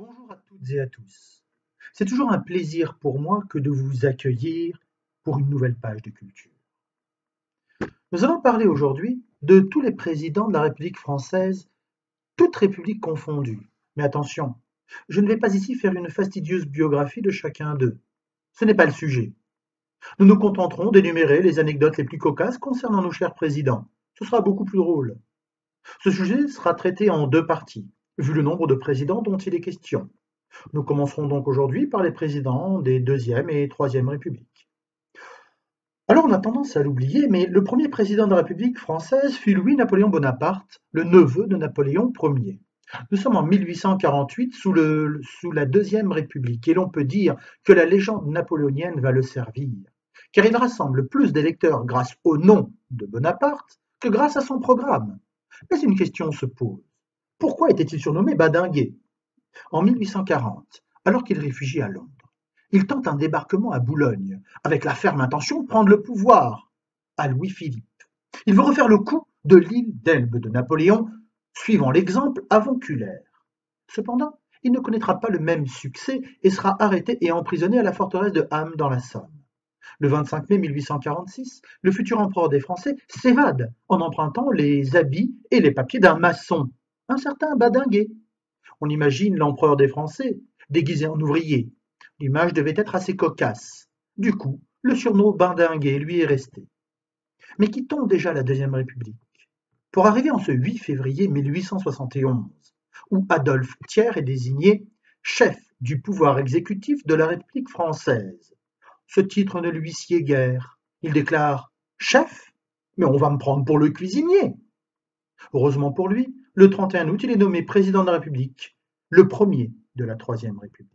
Bonjour à toutes et à tous. C'est toujours un plaisir pour moi que de vous accueillir pour une nouvelle page de culture. Nous allons parler aujourd'hui de tous les présidents de la République française, toutes républiques confondues. Mais attention, je ne vais pas ici faire une fastidieuse biographie de chacun d'eux. Ce n'est pas le sujet. Nous nous contenterons d'énumérer les anecdotes les plus cocasses concernant nos chers présidents. Ce sera beaucoup plus drôle. Ce sujet sera traité en deux parties, vu le nombre de présidents dont il est question. Nous commencerons donc aujourd'hui par les présidents des deuxième et troisième Républiques. Alors on a tendance à l'oublier, mais le premier président de la République française fut Louis-Napoléon Bonaparte, le neveu de Napoléon Ier. Nous sommes en 1848 sous la Deuxième République et l'on peut dire que la légende napoléonienne va le servir, car il rassemble plus d'électeurs grâce au nom de Bonaparte que grâce à son programme. Mais une question se pose. Pourquoi était-il surnommé Badinguet? En 1840, alors qu'il réfugie à Londres, il tente un débarquement à Boulogne, avec la ferme intention de prendre le pouvoir à Louis-Philippe. Il veut refaire le coup de l'île d'Elbe de Napoléon, suivant l'exemple avonculaire. Cependant, il ne connaîtra pas le même succès et sera arrêté et emprisonné à la forteresse de Ham dans la Somme. Le 25 mai 1846, le futur empereur des Français s'évade en empruntant les habits et les papiers d'un maçon, un certain Badinguet. On imagine l'empereur des Français, déguisé en ouvrier. L'image devait être assez cocasse. Du coup, le surnom Badinguet lui est resté. Mais quittons déjà la Deuxième République, pour arriver en ce 8 février 1871, où Adolphe Thiers est désigné chef du pouvoir exécutif de la République française. Ce titre ne lui sied guère. Il déclare « Chef? Mais on va me prendre pour le cuisinier !» Heureusement pour lui, le 31 août, il est nommé président de la République, le premier de la Troisième République.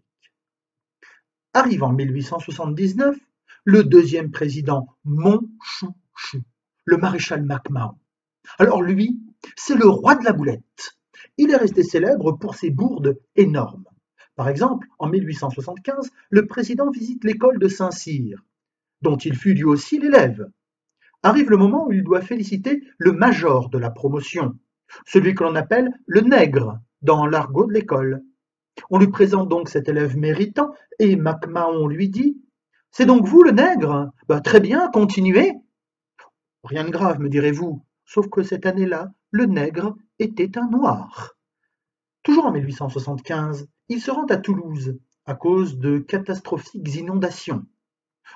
Arrive en 1879 le deuxième président Montchouchou, le maréchal MacMahon. Alors lui, c'est le roi de la boulette. Il est resté célèbre pour ses bourdes énormes. Par exemple, en 1875, le président visite l'école de Saint-Cyr, dont il fut lui aussi l'élève. Arrive le moment où il doit féliciter le major de la promotion, celui que l'on appelle le nègre dans l'argot de l'école. On lui présente donc cet élève méritant et MacMahon lui dit « C'est donc vous le nègre? Très bien, continuez !» Rien de grave, me direz-vous, sauf que cette année-là, le nègre était un noir. Toujours en 1875, il se rend à Toulouse à cause de catastrophiques inondations.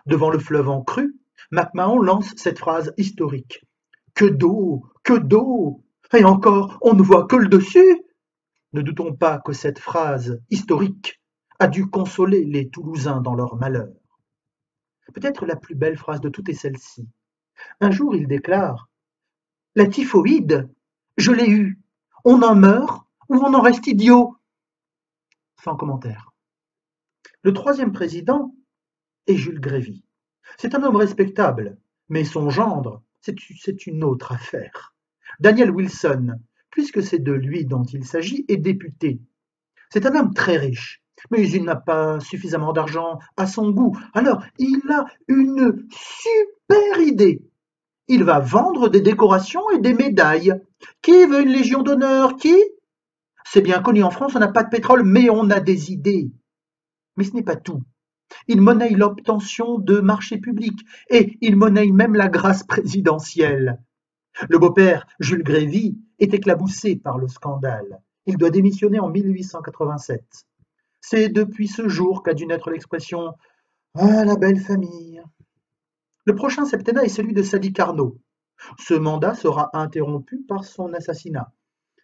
Devant le fleuve en crue, MacMahon lance cette phrase historique. « Que d'eau! Que d'eau! Et encore, on ne voit que le dessus !» Ne doutons pas que cette phrase historique a dû consoler les Toulousains dans leur malheur. Peut-être la plus belle phrase de toutes est celle-ci. Un jour, il déclare « La typhoïde, je l'ai eue. On en meurt ou on en reste idiot ?» Sans commentaire. Le troisième président est Jules Grévy. C'est un homme respectable, mais son gendre, c'est une autre affaire. Daniel Wilson, puisque c'est de lui dont il s'agit, est député. C'est un homme très riche, mais il n'a pas suffisamment d'argent à son goût. Alors, il a une super idée. Il va vendre des décorations et des médailles. Qui veut une Légion d'honneur? Qui? C'est bien connu en France, on n'a pas de pétrole, mais on a des idées. Mais ce n'est pas tout. Il monnaie l'obtention de marchés publics et il monnaie même la grâce présidentielle. Le beau-père, Jules Grévy, est éclaboussé par le scandale. Il doit démissionner en 1887. C'est depuis ce jour qu'a dû naître l'expression « Ah, la belle famille ». Le prochain septennat est celui de Sadi Carnot. Ce mandat sera interrompu par son assassinat.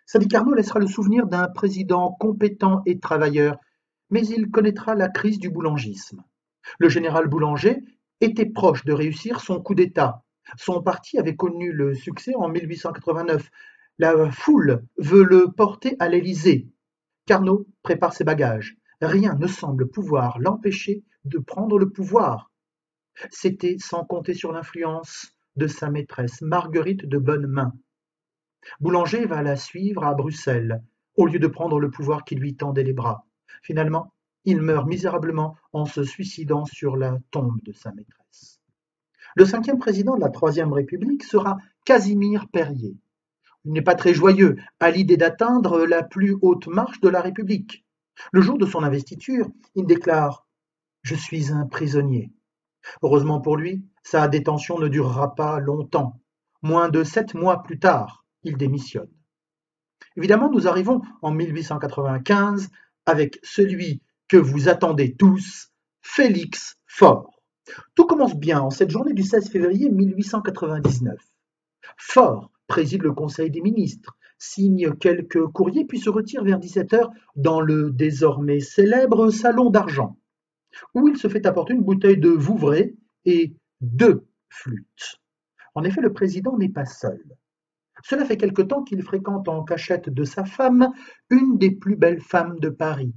Sadi Carnot laissera le souvenir d'un président compétent et travailleur, mais il connaîtra la crise du boulangisme. Le général Boulanger était proche de réussir son coup d'État. Son parti avait connu le succès en 1889. La foule veut le porter à l'Élysée. Carnot prépare ses bagages. Rien ne semble pouvoir l'empêcher de prendre le pouvoir. C'était sans compter sur l'influence de sa maîtresse, Marguerite de Bonnemains. Boulanger va la suivre à Bruxelles, au lieu de prendre le pouvoir qui lui tendait les bras. Finalement, il meurt misérablement en se suicidant sur la tombe de sa maîtresse. Le cinquième président de la Troisième République sera Casimir Perier. Il n'est pas très joyeux à l'idée d'atteindre la plus haute marche de la République. Le jour de son investiture, il déclare: Je suis un prisonnier. Heureusement pour lui, sa détention ne durera pas longtemps. Moins de 7 mois plus tard, il démissionne. Évidemment, nous arrivons en 1895 avec celui que vous attendez tous, Félix Faure. Tout commence bien en cette journée du 16 février 1899. Faure préside le Conseil des ministres, signe quelques courriers puis se retire vers 17 heures dans le désormais célèbre Salon d'Argent, où il se fait apporter une bouteille de Vouvray et 2 flûtes. En effet, le président n'est pas seul. Cela fait quelque temps qu'il fréquente en cachette de sa femme une des plus belles femmes de Paris,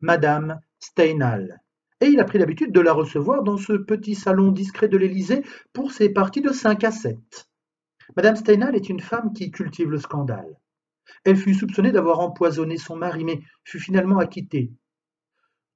Madame Steinhal, et il a pris l'habitude de la recevoir dans ce petit salon discret de l'Élysée pour ses parties de 5 à 7. Madame Steinhal est une femme qui cultive le scandale. Elle fut soupçonnée d'avoir empoisonné son mari, mais fut finalement acquittée.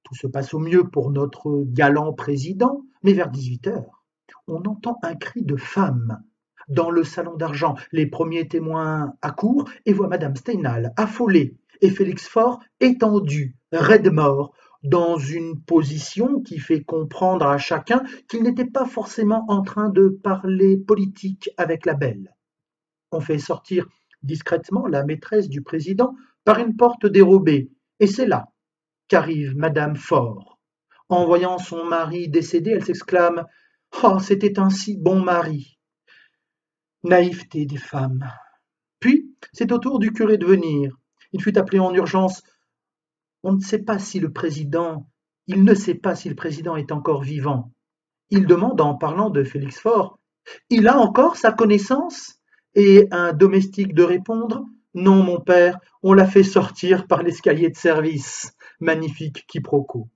Tout se passe au mieux pour notre galant président, mais vers 18 heures, on entend un cri de femme dans le salon d'argent. Les premiers témoins accourent et voient Madame Steinhal affolée et Félix Faure étendu, raide mort, dans une position qui fait comprendre à chacun qu'il n'était pas forcément en train de parler politique avec la belle. On fait sortir discrètement la maîtresse du président par une porte dérobée, et c'est là qu'arrive Madame Faure. En voyant son mari décédé, elle s'exclame: Oh, c'était un si bon mari! Naïveté des femmes. Puis, c'est au tour du curé de venir. Il fut appelé en urgence. On ne sait pas si le président, il ne sait pas si le président est encore vivant. Il demande en parlant de Félix Faure: Il a encore sa connaissance? Et un domestique de répondre: Non, mon père, on l'a fait sortir par l'escalier de service. Magnifique quiproquo.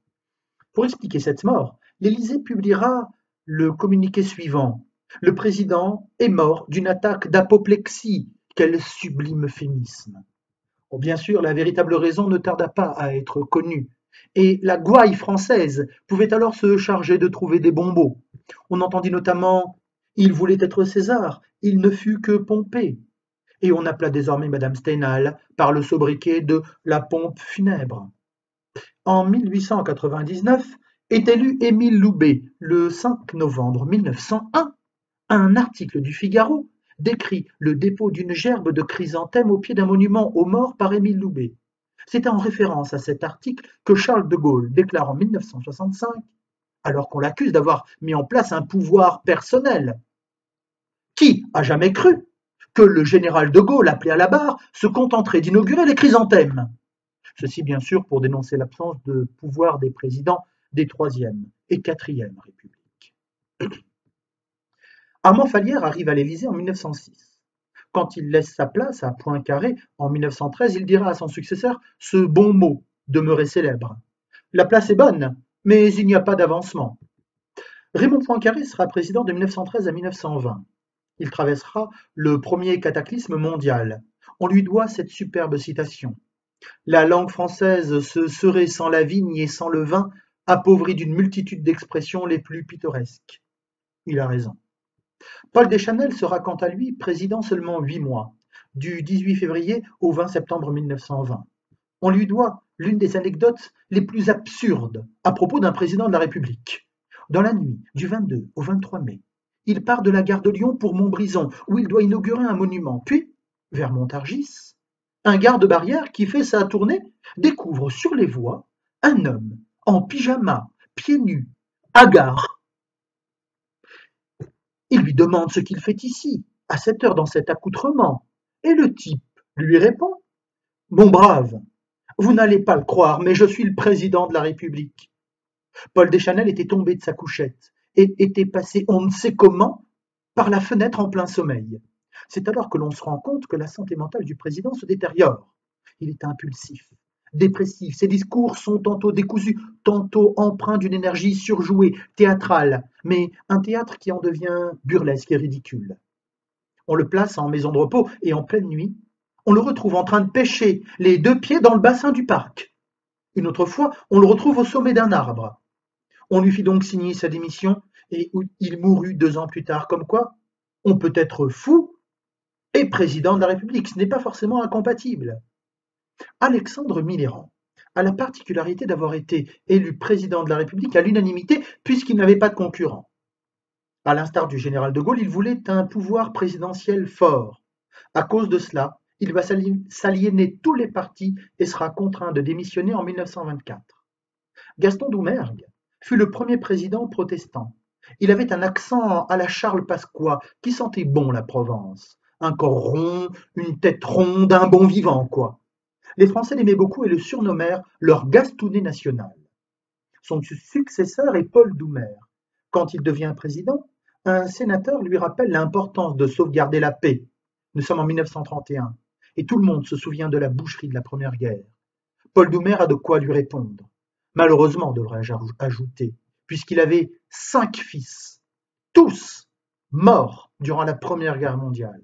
Pour expliquer cette mort, l'Élysée publiera le communiqué suivant: Le président est mort d'une attaque d'apoplexie. Quel sublime euphémisme! Bon, bien sûr, la véritable raison ne tarda pas à être connue, et la gouaille française pouvait alors se charger de trouver des bons mots. On entendit notamment: Il voulait être César, il ne fut que Pompée. Et on appela désormais Madame Steinhal par le sobriquet de la pompe funèbre. En 1899 est élu Émile Loubet. Le 5 novembre 1901, un article du Figaro décrit le dépôt d'une gerbe de chrysanthème au pied d'un monument aux morts par Émile Loubet. C'est en référence à cet article que Charles de Gaulle déclare en 1965, alors qu'on l'accuse d'avoir mis en place un pouvoir personnel: Qui a jamais cru que le général de Gaulle, appelé à la barre, se contenterait d'inaugurer les chrysanthèmes? Ceci bien sûr pour dénoncer l'absence de pouvoir des présidents des Troisième et Quatrième Républiques. Armand Fallières arrive à l'Élysée en 1906. Quand il laisse sa place à Poincaré en 1913, il dira à son successeur ce bon mot demeuré célèbre: La place est bonne, mais il n'y a pas d'avancement. Raymond Poincaré sera président de 1913 à 1920. Il traversera le premier cataclysme mondial. On lui doit cette superbe citation: La langue française se serait sans la vigne et sans le vin appauvrie d'une multitude d'expressions les plus pittoresques. Il a raison. Paul Deschanel sera quant à lui président seulement 8 mois, du 18 février au 20 septembre 1920. On lui doit l'une des anecdotes les plus absurdes à propos d'un président de la République. Dans la nuit du 22 au 23 mai, il part de la gare de Lyon pour Montbrison, où il doit inaugurer un monument. Puis, vers Montargis, un garde-barrière qui fait sa tournée découvre sur les voies un homme en pyjama, pieds nus, hagard. Il lui demande ce qu'il fait ici, à cette heure dans cet accoutrement, et le type lui répond: Mon brave, vous n'allez pas le croire, mais je suis le président de la République. Paul Deschanel était tombé de sa couchette et était passé on ne sait comment par la fenêtre en plein sommeil. C'est alors que l'on se rend compte que la santé mentale du président se détériore. Il est impulsif, dépressif, ses discours sont tantôt décousus, tantôt empreints d'une énergie surjouée, théâtrale, mais un théâtre qui en devient burlesque et ridicule. On le place en maison de repos et en pleine nuit, on le retrouve en train de pêcher les 2 pieds dans le bassin du parc. Une autre fois, on le retrouve au sommet d'un arbre. On lui fit donc signer sa démission et il mourut 2 ans plus tard. Comme quoi, on peut être fou et président de la République, ce n'est pas forcément incompatible. Alexandre Millerand a la particularité d'avoir été élu président de la République à l'unanimité puisqu'il n'avait pas de concurrent. À l'instar du général de Gaulle, il voulait un pouvoir présidentiel fort. À cause de cela, il va s'aliéner tous les partis et sera contraint de démissionner en 1924. Gaston Doumergue fut le premier président protestant. Il avait un accent à la Charles Pasqua qui sentait bon la Provence. Un corps rond, une tête ronde, un bon vivant, quoi. Les Français l'aimaient beaucoup et le surnommèrent leur Gastounet national. Son successeur est Paul Doumer. Quand il devient président, un sénateur lui rappelle l'importance de sauvegarder la paix. Nous sommes en 1931 et tout le monde se souvient de la boucherie de la Première Guerre. Paul Doumer a de quoi lui répondre. Malheureusement, devrais-je ajouter, puisqu'il avait 5 fils, tous morts durant la Première Guerre mondiale.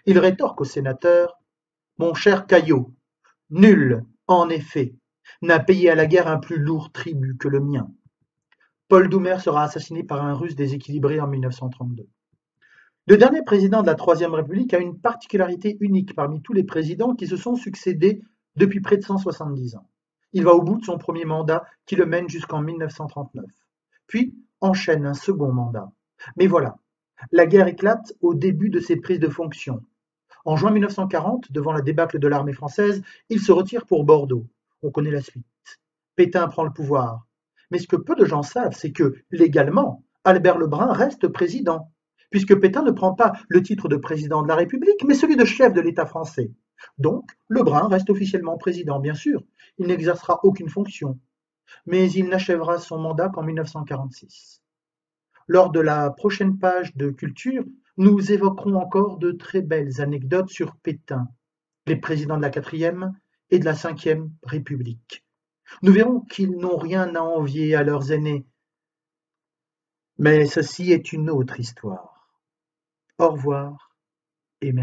Il rétorque au sénateur: Mon cher Caillot, nul, en effet, n'a payé à la guerre un plus lourd tribut que le mien. Paul Doumer sera assassiné par un Russe déséquilibré en 1932. Le dernier président de la Troisième République a une particularité unique parmi tous les présidents qui se sont succédés depuis près de 170 ans. Il va au bout de son premier mandat qui le mène jusqu'en 1939, puis enchaîne un second mandat. Mais voilà, la guerre éclate au début de ses prises de fonction. En juin 1940, devant la débâcle de l'armée française, il se retire pour Bordeaux. On connaît la suite. Pétain prend le pouvoir. Mais ce que peu de gens savent, c'est que, légalement, Albert Lebrun reste président, puisque Pétain ne prend pas le titre de président de la République, mais celui de chef de l'État français. Donc, Lebrun reste officiellement président, bien sûr. Il n'exercera aucune fonction. Mais il n'achèvera son mandat qu'en 1946. Lors de la prochaine page de Culture, nous évoquerons encore de très belles anecdotes sur Pétain, les présidents de la 4e et de la 5e République. Nous verrons qu'ils n'ont rien à envier à leurs aînés. Mais ceci est une autre histoire. Au revoir et merci.